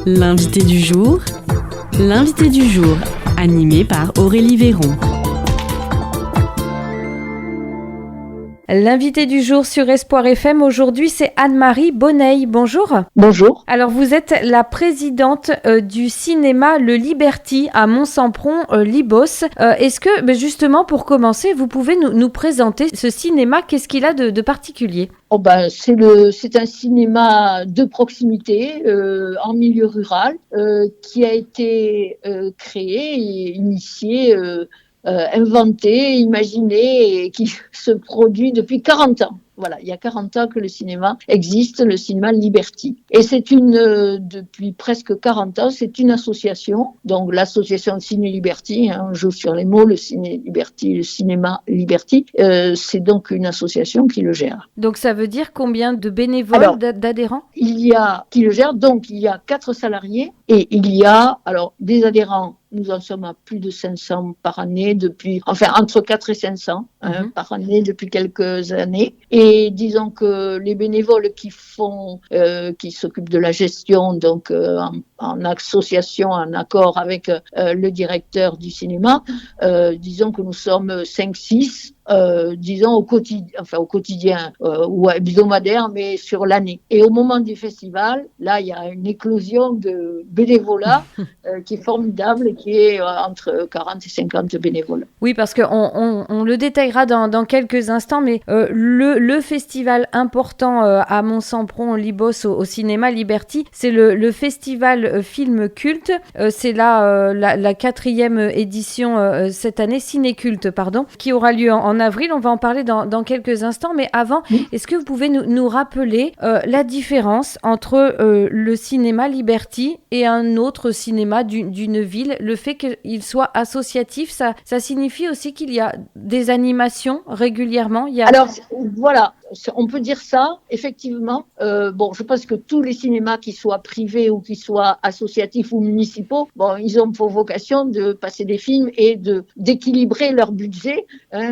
L'invité du jour, animé par Aurélie Véron. L'invité du jour sur Espoir FM, aujourd'hui, c'est Anne-Marie Bonneil. Bonjour. Bonjour. Alors, vous êtes la présidente du cinéma Le Liberty à Mont-Sampron-Libos. Est-ce que, justement, pour commencer, vous pouvez nous présenter ce cinéma? Qu'est-ce qu'il a de particulier? C'est un cinéma de proximité en milieu rural qui a été créé et initié, inventé, imaginé et qui se produit depuis 40 ans. Voilà, il y a 40 ans que le cinéma existe, le cinéma Liberty. Et depuis presque 40 ans, c'est une association, donc l'association Ciné Liberty, on joue sur les mots, le Ciné Liberty, le cinéma Liberty, c'est donc une association qui le gère. Donc ça veut dire combien de bénévoles, d'adhérents? Qui le gère, donc il y a 4 salariés et il y a des adhérents. Nous en sommes à plus de 500 par année entre 4 et 500 par année depuis quelques années. Et disons que les bénévoles qui s'occupent de la gestion, donc en association, en accord avec le directeur du cinéma, disons que nous sommes 5-6. Au quotidien ou hebdomadaire, mais sur l'année. Et au moment du festival, là, il y a une éclosion de bénévolat qui est formidable, qui est entre 40 et 50 bénévoles. Oui, parce qu'on le détaillera dans quelques instants, mais le festival important à Mont-Sampron-Libos au cinéma Liberty, c'est le festival film culte. C'est la 4e édition cette année, Ciné-Culte, qui aura lieu en avril. On va en parler dans quelques instants, mais avant, est-ce que vous pouvez nous rappeler la différence entre le cinéma Liberty et un autre cinéma d'une ville? Le fait qu'il soit associatif, ça signifie aussi qu'il y a des animations régulièrement? Alors, voilà, on peut dire ça, effectivement. Je pense que tous les cinémas, qu'ils soient privés ou qu'ils soient associatifs ou municipaux, ils ont pour vocation de passer des films et d'équilibrer leur budget,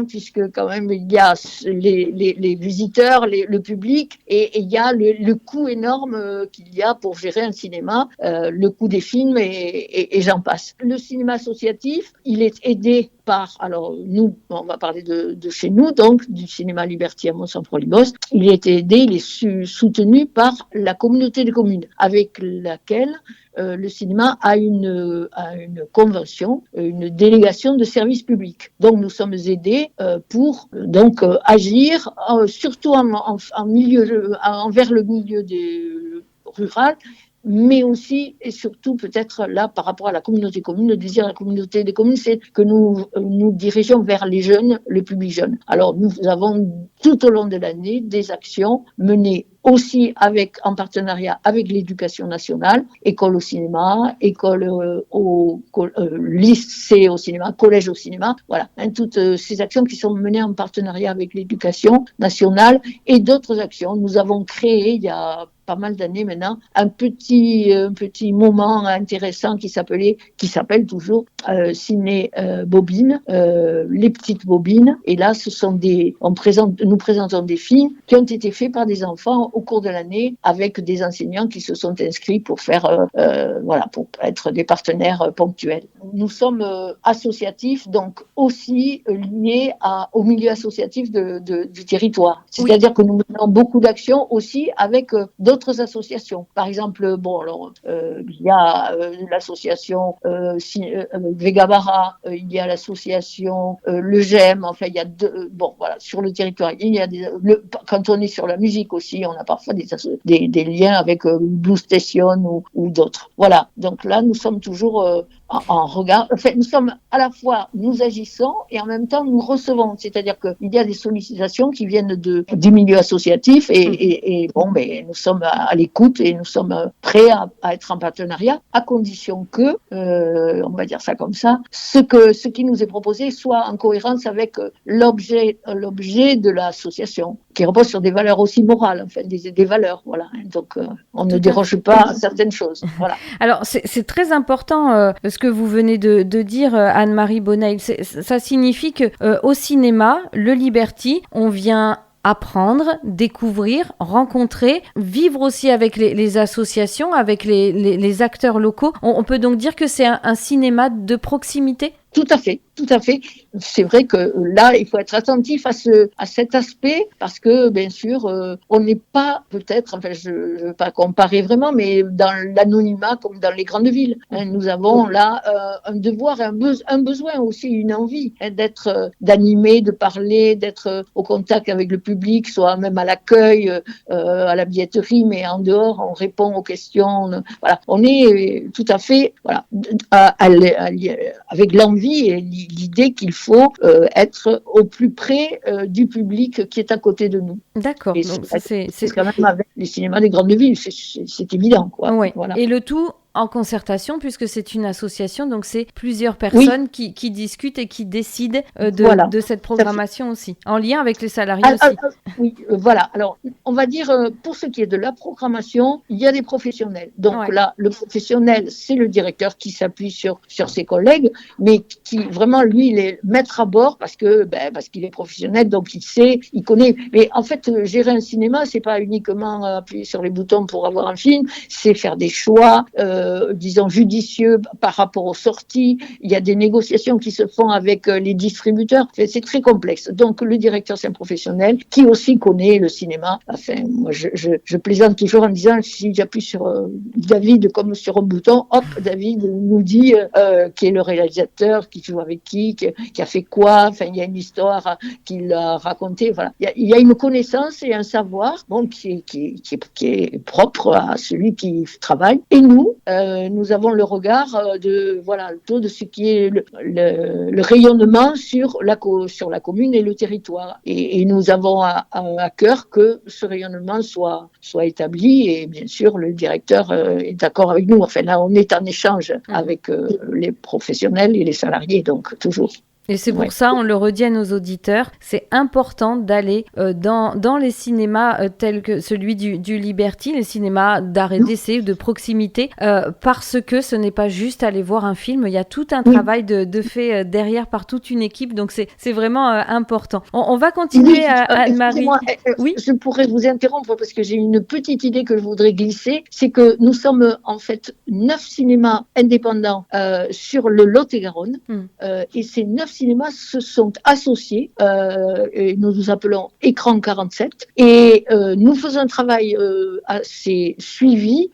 puisque quand même il y a les visiteurs, le public, et il y a le coût énorme qu'il y a pour gérer un cinéma, le coût des films et j'en passe. Le cinéma associatif, il est aidé par, nous, on va parler de chez nous, donc du cinéma Liberty à Mont-Sampron-Libos. Il est soutenu par la communauté de communes, avec laquelle le cinéma a une convention, une délégation de service public. Donc nous sommes aidés pour agir surtout envers le milieu rural, mais aussi et surtout peut-être là par rapport à la communauté commune. Le désir de la communauté des communes, c'est que nous dirigeons vers les jeunes, le public jeune. Alors nous avons tout au long de l'année des actions menées aussi en partenariat avec l'éducation nationale, école au cinéma, école lycée au cinéma, collège au cinéma, voilà, toutes ces actions qui sont menées en partenariat avec l'éducation nationale et d'autres actions. Nous avons créé il y a pas mal d'années maintenant, un petit moment intéressant qui s'appelle toujours Ciné Bobine, les petites bobines. Et là, nous présentons des films qui ont été faits par des enfants au cours de l'année avec des enseignants qui se sont inscrits pour faire, pour être des partenaires ponctuels. Nous sommes associatifs, donc aussi liés au milieu associatif du territoire. C'est-à-dire que nous menons beaucoup d'actions aussi avec d'autres associations. Par exemple, il y a l'association Vegabara, il y a l'association Le GEM, enfin il y a sur le territoire, il y a quand on est sur la musique aussi, on a parfois des liens avec Blue Station ou d'autres. Voilà, donc là nous sommes toujours en regard, nous sommes à la fois, nous agissons et en même temps nous recevons, c'est-à-dire qu'il y a des sollicitations qui viennent du milieu associatif et nous sommes à l'écoute et nous sommes prêts à être en partenariat à condition que, on va dire ça comme ça, ce qui nous est proposé soit en cohérence avec l'objet de l'association, qui repose sur des valeurs aussi morales, des valeurs, voilà. Donc on ne déroge pas à certaines choses, voilà. Alors c'est très important ce que vous venez de dire, Anne-Marie Bonneil. Ça signifie que au cinéma, le Liberty, on vient apprendre, découvrir, rencontrer, vivre aussi avec les associations, avec les acteurs locaux. On peut donc dire que c'est un cinéma de proximité? Tout à fait, tout à fait. C'est vrai que là, il faut être attentif à cet aspect parce que, bien sûr, on n'est pas peut-être, enfin, je ne veux pas comparer vraiment, mais dans l'anonymat comme dans les grandes villes. Nous avons là un devoir, un besoin aussi, une envie d'animer, de parler, d'être au contact avec le public, soit même à l'accueil, à la billetterie, mais en dehors, on répond aux questions. Voilà, on est tout à fait, voilà, avec l'envie et l'idée qu'il faut être au plus près du public qui est à côté de nous. D'accord. Et Donc c'est quand même avec les cinémas des grandes villes, c'est évident, quoi. Ouais. Voilà. Et le tout en concertation, puisque c'est une association, donc c'est plusieurs personnes qui discutent et qui décident de cette programmation aussi, en lien avec les salariés aussi. Oui, voilà. Alors, on va dire, pour ce qui est de la programmation, il y a des professionnels. Donc là, le professionnel, c'est le directeur qui s'appuie sur ses collègues, mais qui vraiment, lui, il est maître à bord parce qu'il est professionnel, donc il sait, il connaît. Mais en fait, gérer un cinéma, c'est pas uniquement appuyer sur les boutons pour avoir un film, c'est faire des choix, disons, judicieux par rapport aux sorties. Il y a des négociations qui se font avec les distributeurs. C'est très complexe. Donc, le directeur, c'est un professionnel qui aussi connaît le cinéma. Enfin, moi, je plaisante toujours en disant, si j'appuie sur David comme sur un bouton, hop, David nous dit qui est le réalisateur, qui joue avec qui a fait quoi. Enfin, il y a une histoire qu'il a racontée. Voilà. Il y a une connaissance et un savoir, bon, qui est propre à celui qui travaille. Et nous avons le regard de ce qui est le rayonnement sur la commune et le territoire. Et nous avons à cœur que ce rayonnement soit établi et bien sûr le directeur est d'accord avec nous. Enfin là, on est en échange avec les professionnels et les salariés, donc toujours. Et c'est pour ça, on le redit à nos auditeurs, c'est important d'aller dans les cinémas tels que celui du Liberty, les cinémas d'art et d'essai ou de proximité, parce que ce n'est pas juste aller voir un film, il y a tout un travail de fait derrière par toute une équipe, donc c'est vraiment important. On va continuer, Anne-Marie. Oui, je pourrais vous interrompre parce que j'ai une petite idée que je voudrais glisser, c'est que nous sommes en fait 9 cinémas indépendants sur le Lot-et-Garonne, et ces 9 cinémas se sont associés, et nous nous appelons Écran 47, et nous faisons un travail assez suivi,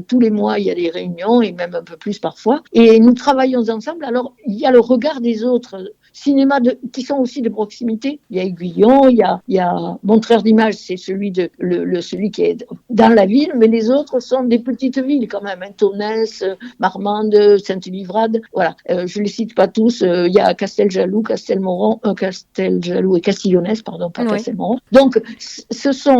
tous les mois il y a des réunions et même un peu plus parfois, et nous travaillons ensemble. Alors il y a le regard des autres cinémas qui sont aussi de proximité. Il y a Aiguillon, il y a Montreur d'images, c'est celui qui est dans la ville, mais les autres sont des petites villes quand même, Tonnes, Marmande, Sainte-Livrade, voilà. Je les cite pas tous. Il y a Casteljaloux, Casteljaloux et Castillonnès, pardon, pas Castelmoron. Donc,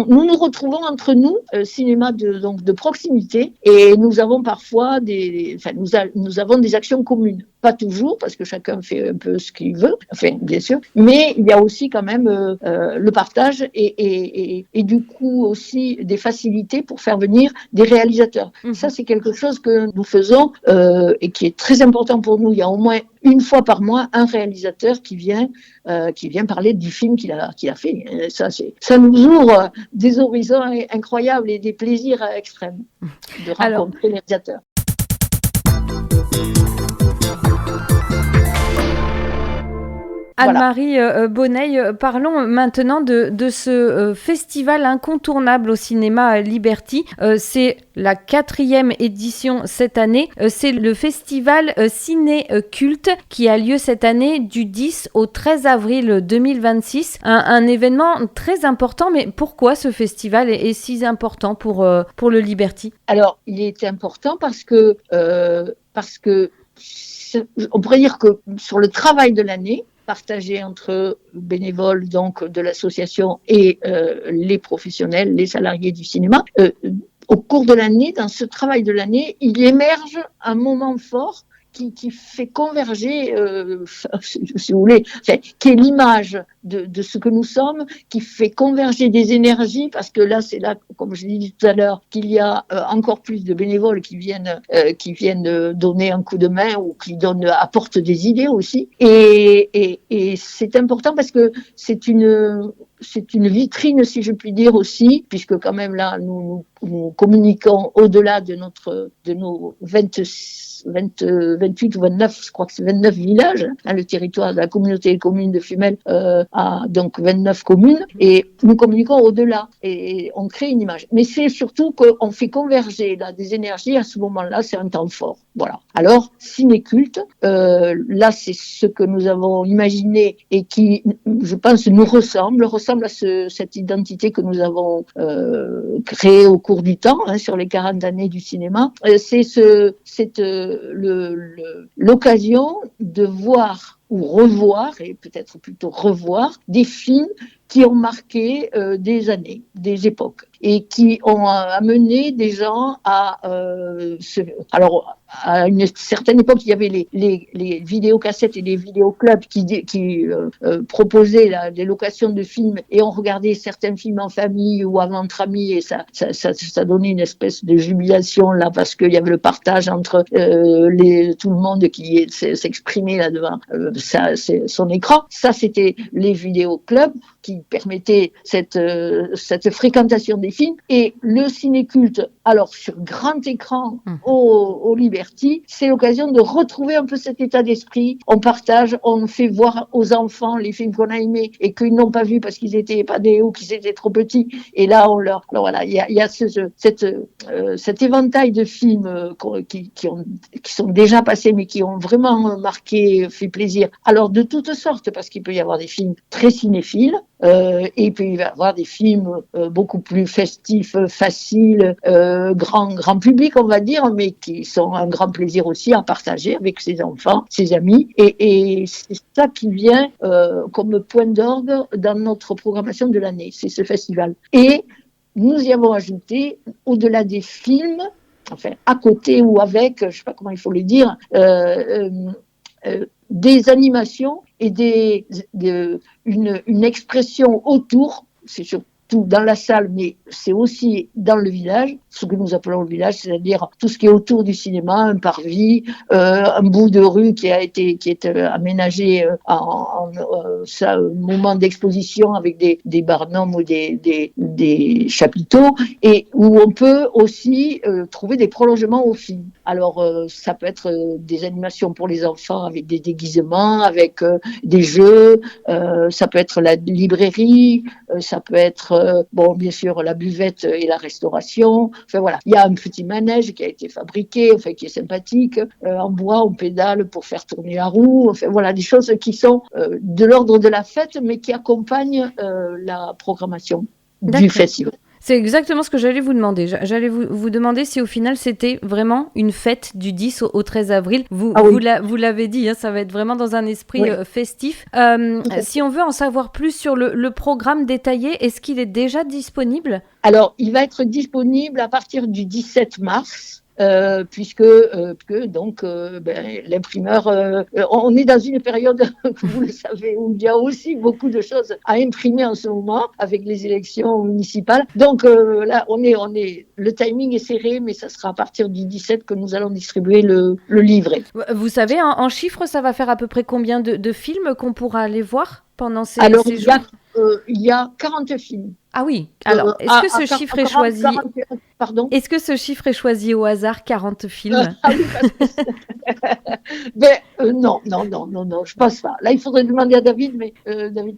nous nous retrouvons entre nous, cinéma de proximité, et nous avons parfois nous avons des actions communes. Pas toujours, parce que chacun fait un peu ce qu'il veut, enfin, bien sûr, mais il y a aussi quand même le partage et du coup aussi des facilités pour faire venir des réalisateurs. Ça, c'est quelque chose que nous faisons et qui est très important pour nous. Il y a au moins une fois par mois un réalisateur qui vient parler du film qu'il a fait. Ça nous ouvre des horizons incroyables et des plaisirs extrêmes de rencontrer les réalisateurs. Anne-Marie Bonneuil, parlons maintenant de ce festival incontournable au cinéma Liberty. C'est la 4e édition cette année. C'est le festival Ciné Culte qui a lieu cette année du 10 au 13 avril 2026. Un événement très important, mais pourquoi ce festival est si important pour le Liberty? Alors, il est important parce que on pourrait dire que sur le travail de l'année, partagé entre bénévoles donc de l'association et les professionnels, les salariés du cinéma. Au cours de l'année, dans ce travail de l'année, il émerge un moment fort qui fait converger, si vous voulez, qui est l'image de ce que nous sommes, qui fait converger des énergies, parce que là, c'est là, comme je l'ai dit tout à l'heure, qu'il y a encore plus de bénévoles qui viennent donner un coup de main ou qui apportent des idées aussi. Et c'est important parce que c'est une vitrine, si je puis dire aussi, puisque quand même là, nous communiquons au-delà de nos 28 ou 29, je crois que c'est 29 villages, le territoire de la communauté des communes de Fumel a donc 29 communes, et nous communiquons au-delà, et on crée une image. Mais c'est surtout qu'on fait converger là, des énergies, à ce moment-là, c'est un temps fort. Voilà. Alors, ciné-culte, là, c'est ce que nous avons imaginé et qui, je pense, nous ressemble à cette identité que nous avons créée au cours du temps, sur les 40 années du cinéma. C'est l'occasion de voir ou revoir, et peut-être plutôt revoir, des films qui ont marqué des années, des époques, et qui ont amené des gens à alors à une certaine époque, il y avait les vidéocassettes et les vidéoclubs qui proposaient des locations de films, et on regardait certains films en famille ou entre amis, et ça donnait une espèce de jubilation là, parce qu'il y avait le partage entre tout le monde qui s'exprimait là devant son écran. Ça, c'était les vidéoclubs qui permettaient cette fréquentation des films. Et le ciné-culte, alors sur grand écran au Liberty, c'est l'occasion de retrouver un peu cet état d'esprit. On partage, on fait voir aux enfants les films qu'on a aimés et qu'ils n'ont pas vus parce qu'ils étaient pas nés ou qu'ils étaient trop petits. Et là, alors voilà, il y a cet éventail de films qui sont déjà passés, mais qui ont vraiment marqué, fait plaisir. Alors de toutes sortes, parce qu'il peut y avoir des films très cinéphiles, et il peut y avoir des films beaucoup plus festifs, faciles, grand public, on va dire, mais qui sont un grand plaisir aussi à partager avec ses enfants, ses amis. Et c'est ça qui vient comme point d'orgue dans notre programmation de l'année, c'est ce festival. Et nous y avons ajouté, au-delà des films, enfin à côté ou avec, je ne sais pas comment il faut le dire, des animations et une expression autour, c'est surtout dans la salle, mais c'est aussi dans le village, ce que nous appelons le village, c'est-à-dire tout ce qui est autour du cinéma, un parvis, un bout de rue qui est aménagé en moment d'exposition avec des barnums ou des chapiteaux, et où on peut aussi trouver des prolongements au film. Alors ça peut être des animations pour les enfants avec des déguisements, avec des jeux, ça peut être la librairie, ça peut être bien sûr la buvette et la restauration. Enfin voilà, il y a un petit manège qui a été fabriqué, enfin qui est sympathique, en bois, on pédale pour faire tourner la roue. Enfin voilà, des choses qui sont de l'ordre de la fête, mais qui accompagnent la programmation du festival. C'est exactement ce que j'allais vous demander. J'allais vous demander si au final c'était vraiment une fête du 10 au 13 avril. Vous l'avez dit, ça va être vraiment dans un esprit festif. Si on veut en savoir plus sur le programme détaillé, est-ce qu'il est déjà disponible ? Alors, il va être disponible à partir du 17 mars. Puisque donc l'imprimeur, on est dans une période, vous le savez, où il y a aussi beaucoup de choses à imprimer en ce moment avec les élections municipales. Donc là, le timing est serré, mais ça sera à partir du 17 que nous allons distribuer le livret. Vous savez, en chiffres, ça va faire à peu près combien de films qu'on pourra aller voir pendant ces jours ? Il y a 40 films. Ah oui. Alors, est-ce que ce chiffre est choisi ? Pardon ? Est-ce que ce chiffre est choisi au hasard, 40 films ? Ah oui, non, je pense pas. Là, il faudrait demander à David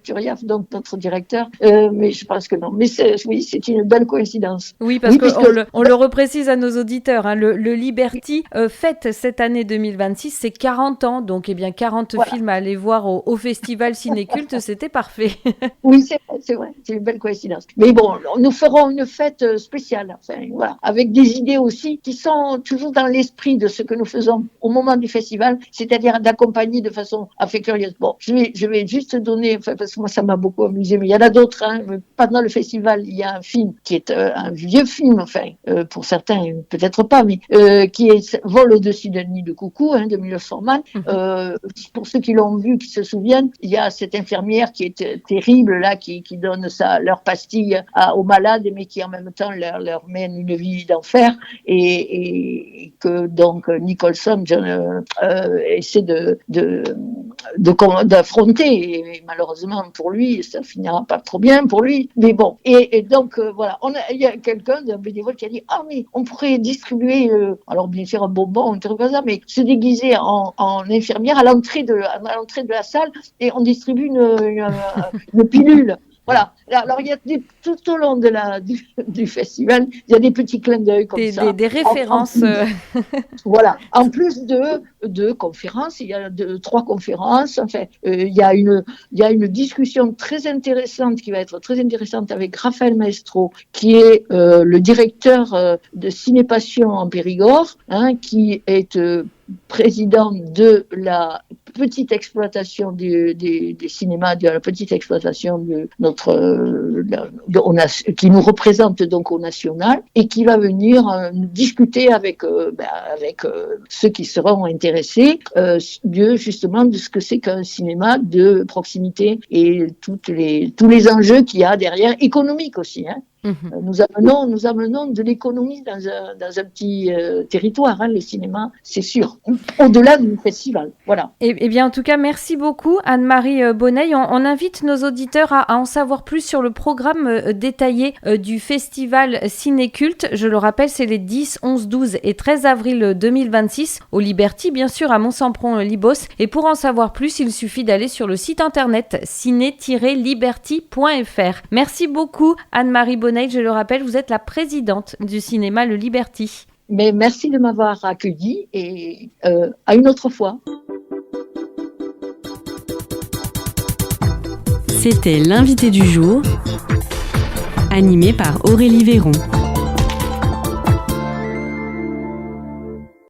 Turiaf, donc notre directeur, mais je pense que non. Mais c'est une belle coïncidence. Oui, parce qu'on le reprécise à nos auditeurs, le Liberty fête cette année 2026, c'est 40 ans, donc 40 films à aller voir au Festival Ciné-Culte, c'était parfait. Oui, c'est vrai, c'est une belle coïncidence. Mais bon, nous ferons une fête spéciale, enfin voilà, avec des idées aussi qui sont toujours dans l'esprit de ce que nous faisons au moment du festival, c'est-à-dire d'accompagner de façon affectueuse. Bon, je vais juste donner, parce que moi ça m'a beaucoup amusé, mais il y en a d'autres. Pendant le festival, il y a un film qui est un vieux film, pour certains peut-être pas, mais qui est Vol au-dessus d'un nid de coucou, de Miloš Forman. Pour ceux qui l'ont vu, qui se souviennent, il y a cette infirmière qui est terrible là, qui donne leur pastille aux malades, mais qui en même temps leur mène une vie d'enfer, et que donc Nicholson essaie d'affronter, et malheureusement pour lui, ça finira pas trop bien pour lui, mais bon, et donc voilà, il y a quelqu'un d'un bénévole qui a dit mais on pourrait distribuer alors bien sûr un bonbon, un truc comme ça, mais se déguiser en infirmière à l'entrée de la salle, et on distribue une pilule. Voilà. Alors, il y a tout au long du festival, il y a des petits clins d'œil comme ça. Des références. Voilà. En plus de conférences, il y a 3 conférences. Il y a une discussion très intéressante qui va être très intéressante avec Raphaël Maestro, qui est le directeur de Cinépassion en Périgord, qui est président de la petite exploitation des cinémas, de la petite exploitation de qui nous représente donc au national, et qui va venir discuter avec ceux qui seront intéressés justement de ce que c'est qu'un cinéma de proximité et tous les enjeux qu'il y a derrière, économiques aussi. Nous amenons de l'économie dans un petit territoire, le cinéma, c'est sûr, au-delà du festival. Voilà. Eh bien, en tout cas, merci beaucoup, Anne-Marie Bonneuil. On invite nos auditeurs à en savoir plus sur le programme détaillé du festival Ciné-Culte. Je le rappelle, c'est les 10, 11, 12 et 13 avril 2026 au Liberty, bien sûr, à Mont-Sampron-Libos. Et pour en savoir plus, il suffit d'aller sur le site internet ciné-liberty.fr. Merci beaucoup, Anne-Marie Bonneuil. Je le rappelle, vous êtes la présidente du cinéma Le Liberty. Mais merci de m'avoir accueilli, et à une autre fois. C'était l'invité du jour, animé par Aurélie Véron.